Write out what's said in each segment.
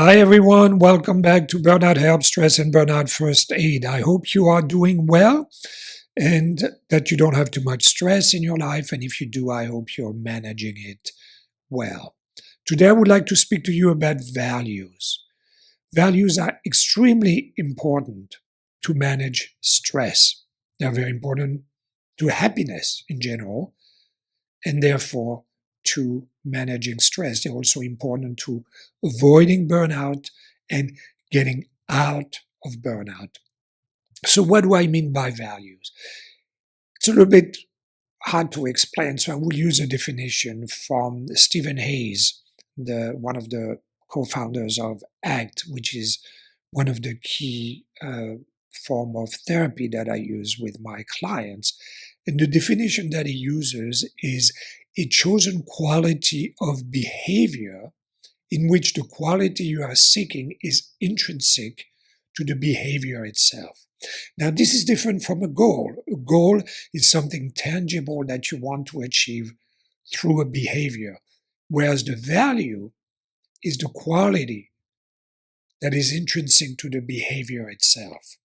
Hi everyone, welcome back to Burnout Help, Stress and Burnout First Aid. I hope you are doing well and that you don't have too much stress in your life. And if you do, I hope you're managing it well. Today I would like to speak to you about values. Values are extremely important to manage stress. They're very important to happiness in general, and therefore to managing stress. They're also important to avoiding burnout and getting out of burnout. So what do I mean by values? It's a little bit hard to explain, so I will use a definition from Stephen Hayes, one of the co-founders of ACT, which is one of the key form of therapy that I use with my clients. And the definition that he uses is a chosen quality of behavior in which the quality you are seeking is intrinsic to the behavior itself. Now, this is different from a goal. A goal is something tangible that you want to achieve through a behavior, whereas the value is the quality that is intrinsic to the behavior itself.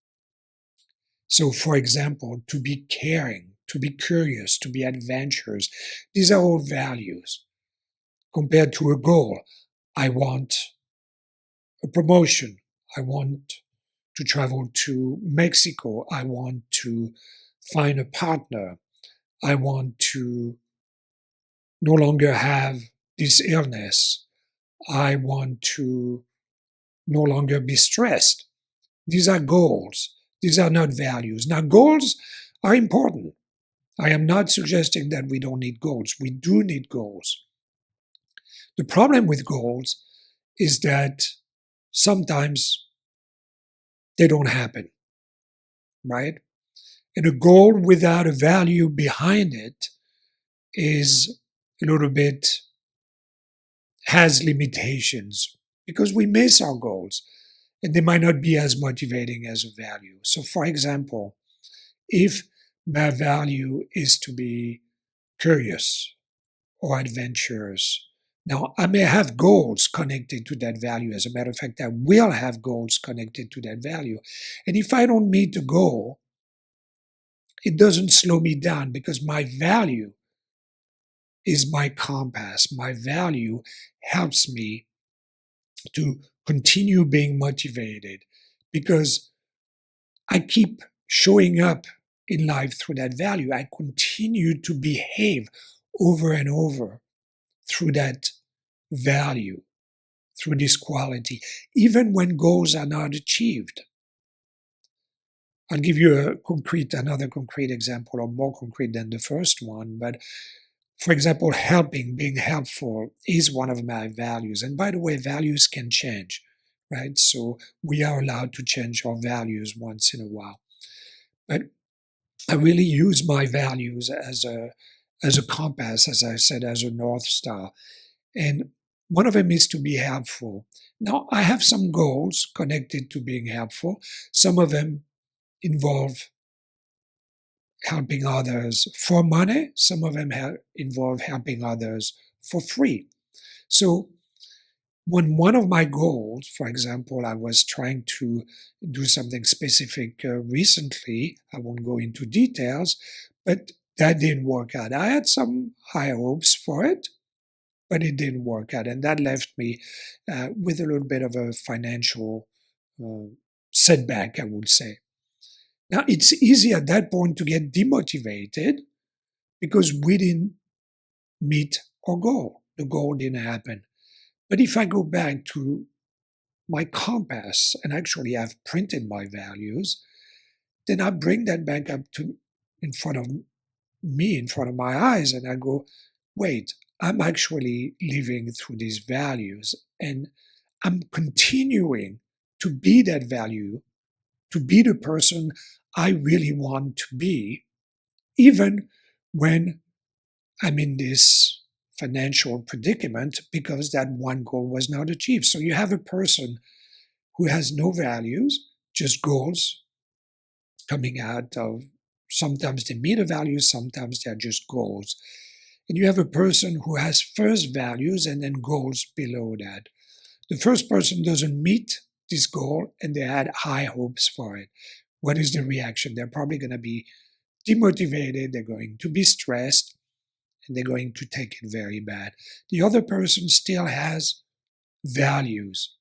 So, for example, to be caring, to be curious, to be adventurous, these are all values compared to a goal. I want a promotion. I want to travel to Mexico. I want to find a partner. I want to no longer have this illness. I want to no longer be stressed. These are goals. These are not values. Now, goals are important. I am not suggesting that we don't need goals. We do need goals. The problem with goals is that sometimes they don't happen, right? And a goal without a value behind it is a little bit, has limitations because we miss our goals and they might not be as motivating as a value. So, for example, if my value is to be curious or adventurous, now I may have goals connected to that value. As a matter of fact, I will have goals connected to that value. And if I don't meet the goal, it doesn't slow me down because my value is my compass. My value helps me to continue being motivated because I keep showing up in life through that value. I continue to behave over and over through that value, through this quality, even when goals are not achieved. I'll give you another concrete example, or more concrete than the first one, but for example, being helpful is one of my values. And by the way, values can change, right? So we are allowed to change our values once in a while. But I really use my values as a compass, as I said, as a North Star. And one of them is to be helpful. Now, I have some goals connected to being helpful. Some of them involve helping others for money. Some of them involve helping others for free. So when one of my goals, for example, I was trying to do something specific recently, I won't go into details, but that didn't work out. I had some high hopes for it, but it didn't work out. And that left me with a little bit of a financial setback, I would say. Now, it's easy at that point to get demotivated because we didn't meet our goal. The goal didn't happen. But if I go back to my compass and actually I've printed my values, then I bring that back up to in front of me, in front of my eyes, and I go, wait, I'm actually living through these values and I'm continuing to be that value, to be the person I really want to be, even when I'm in this financial predicament because that one goal was not achieved. So you have a person who has no values, just goals coming out of, sometimes they meet a value, sometimes they're just goals. And you have a person who has first values and then goals below that. the first person doesn't meet this goal and they had high hopes for it. What is the reaction? They're probably going to be demotivated, they're going to be stressed, and they're going to take it very bad. The other person still has values.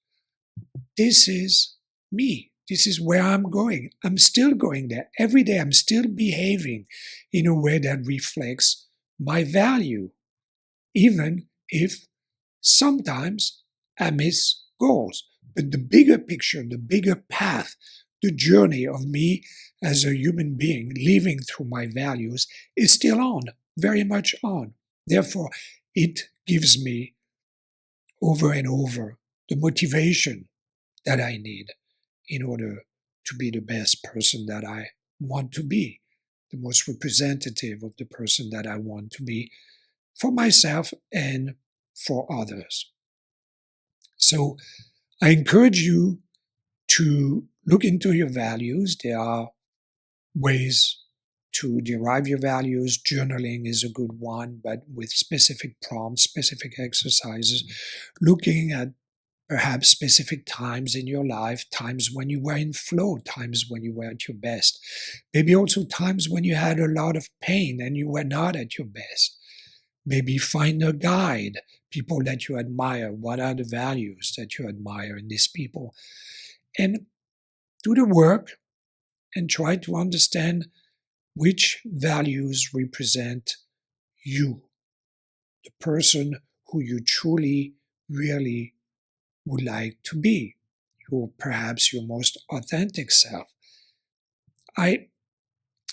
This is me. This is where I'm going. I'm still going there. Every day I'm still behaving in a way that reflects my value, even if sometimes I miss goals. But the bigger picture, the bigger path, the journey of me as a human being living through my values is still on, very much on. Therefore, it gives me over and over the motivation that I need in order to be the best person that I want to be, the most representative of the person that I want to be for myself and for others. So I encourage you to look into your values. There are ways to derive your values. Journaling is a good one, but with specific prompts, specific exercises, looking at perhaps specific times in your life, times when you were in flow, times when you were at your best. Maybe also times when you had a lot of pain and you were not at your best. Maybe find a guide, people that you admire. What are the values that you admire in these people? And do the work and try to understand which values represent you, the person who you truly, really would like to be, perhaps your most authentic self. I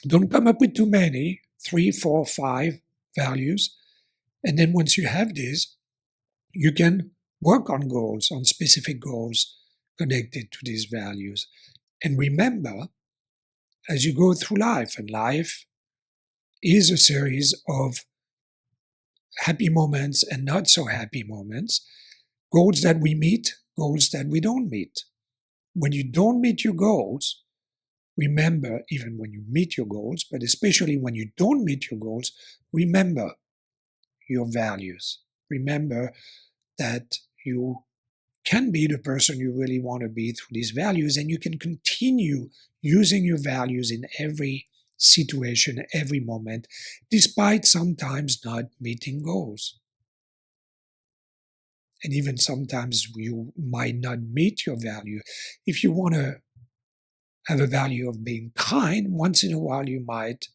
don't come up with too many, 3, 4, 5 values. And then once you have these, you can work on goals, on specific goals connected to these values. And remember, as you go through life, and life is a series of happy moments and not so happy moments, goals that we meet, goals that we don't meet. When you don't meet your goals, remember, even when you meet your goals, but especially when you don't meet your goals, remember your values. Remember that you can be the person you really want to be through these values, and you can continue using your values in every situation, every moment, despite sometimes not meeting goals. And even sometimes you might not meet your value. If you want to have a value of being kind, once in a while you might,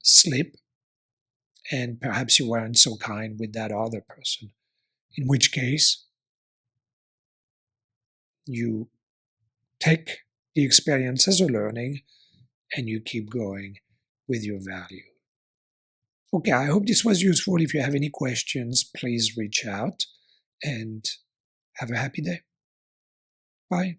slip, and perhaps you weren't so kind with that other person. In which case, you take the experience as a learning and you keep going with your value. Okay, I hope this was useful. If you have any questions, please reach out and have a happy day. Bye.